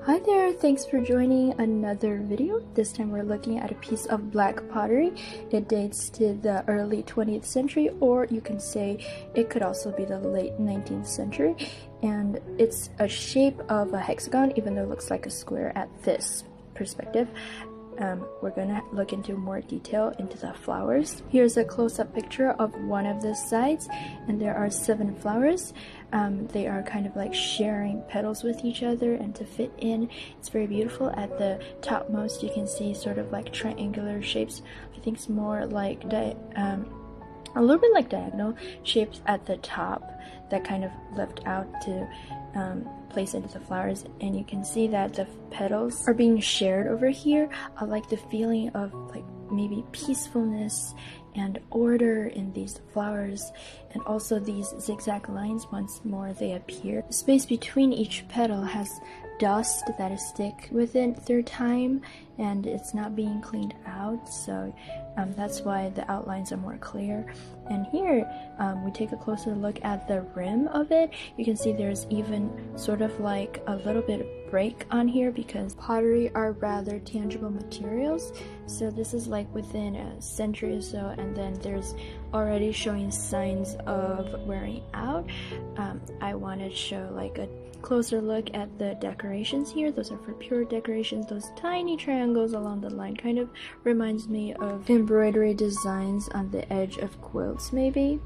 Hi there, thanks for joining another video. This time we're looking at a piece of black pottery. It dates to the early 20th century, or you can say it could also be the late 19th century. And it's a shape of a hexagon, even though it looks like a square at this perspective. We're gonna look into more detail into the flowers. Here's a close-up picture of one of the sides, and there are 7 flowers. They are kind of like sharing petals with each other, and to fit in, it's very beautiful. At the topmost, you can see sort of like triangular shapes. I think it's more like a little bit like diagonal shapes at the top that kind of lift out to place into the flowers, and you can see that the petals are being shared over here. I like the feeling of like maybe peacefulness and order in these flowers, and also these zigzag lines. Once more they appear. The space between each petal has dust that is stick with it through time, and it's not being cleaned out, so that's why the outlines are more clear. And here we take a closer look at the rim of it. You can see there's even sort of like a little bit of break on here, because pottery are rather tangible materials, so this is like within a century or so, and then there's already showing signs of wearing out. I want to show like a closer look at the decorations here. Those are for pure decorations. Those tiny triangles along the line kind of reminds me of embroidery designs on the edge of quilts maybe.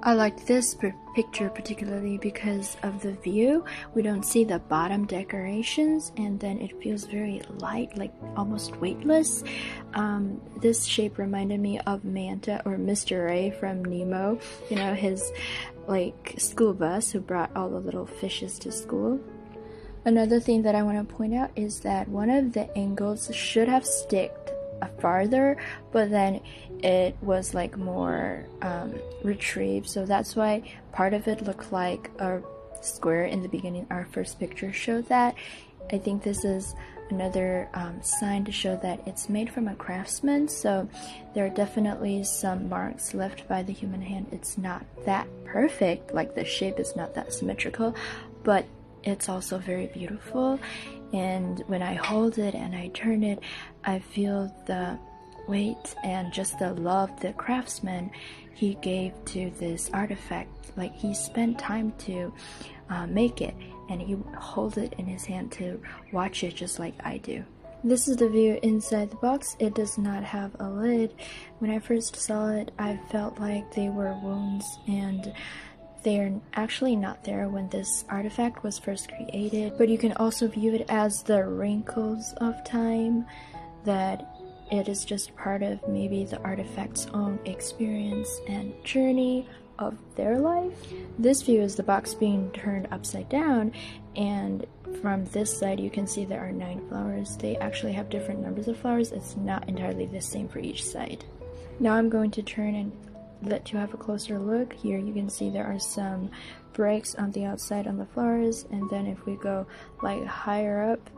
I like this picture particularly because of the view. We don't see the bottom decorations, and then it feels very light, like almost weightless. This shape reminded me of Manta or Mr. Ray from Nemo, you know, his like school bus who brought all the little fishes to school. Another thing that I want to point out is that one of the angles should have sticked farther, but then it was like more retrieved, so that's why part of it looked like a square in the beginning. Our first picture showed that. I think this is another sign to show that it's made from a craftsman, so there are definitely some marks left by the human hand. It's not that perfect, like the shape is not that symmetrical, but it's also very beautiful. And when I hold it and I turn it, I feel the weight and just the love the craftsman he gave to this artifact. Like he spent time to make it, and he holds it in his hand to watch it just like I do. This is the view inside the box. It does not have a lid. When I first saw it, I felt like they were wounds, and they're actually not there when this artifact was first created, but you can also view it as the wrinkles of time, that it is just part of maybe the artifact's own experience and journey of their life. This view is the box being turned upside down, and from this side you can see there are 9 flowers. They actually have different numbers of flowers. It's not entirely the same for each side. Now I'm going to turn and let you have a closer look. Here you can see there are some breaks on the outside on the flowers, and then if we go like higher up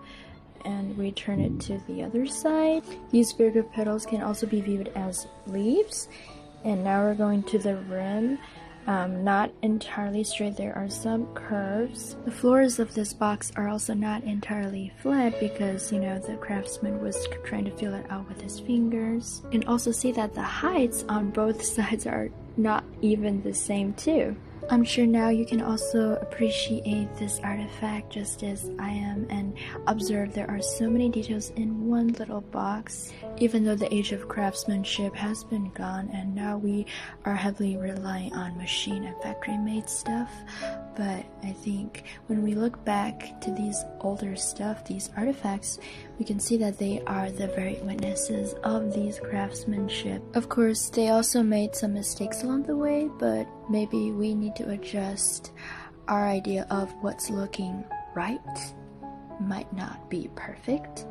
and we turn it to the other side, these bigger petals can also be viewed as leaves. And now we're going to the rim. Not entirely straight, there are some curves. The floors of this box are also not entirely flat because, you know, the craftsman was trying to feel it out with his fingers. You can also see that the heights on both sides are not even the same too. I'm sure now you can also appreciate this artifact just as I am, and observe there are so many details in one little box. Even though the age of craftsmanship has been gone and now we are heavily relying on machine and factory made stuff, but I think when we look back to these older stuff, these artifacts, we can see that they are the very witnesses of these craftsmanship. Of course, they also made some mistakes along the way, but maybe we need to adjust our idea of what's looking right. Might not be perfect.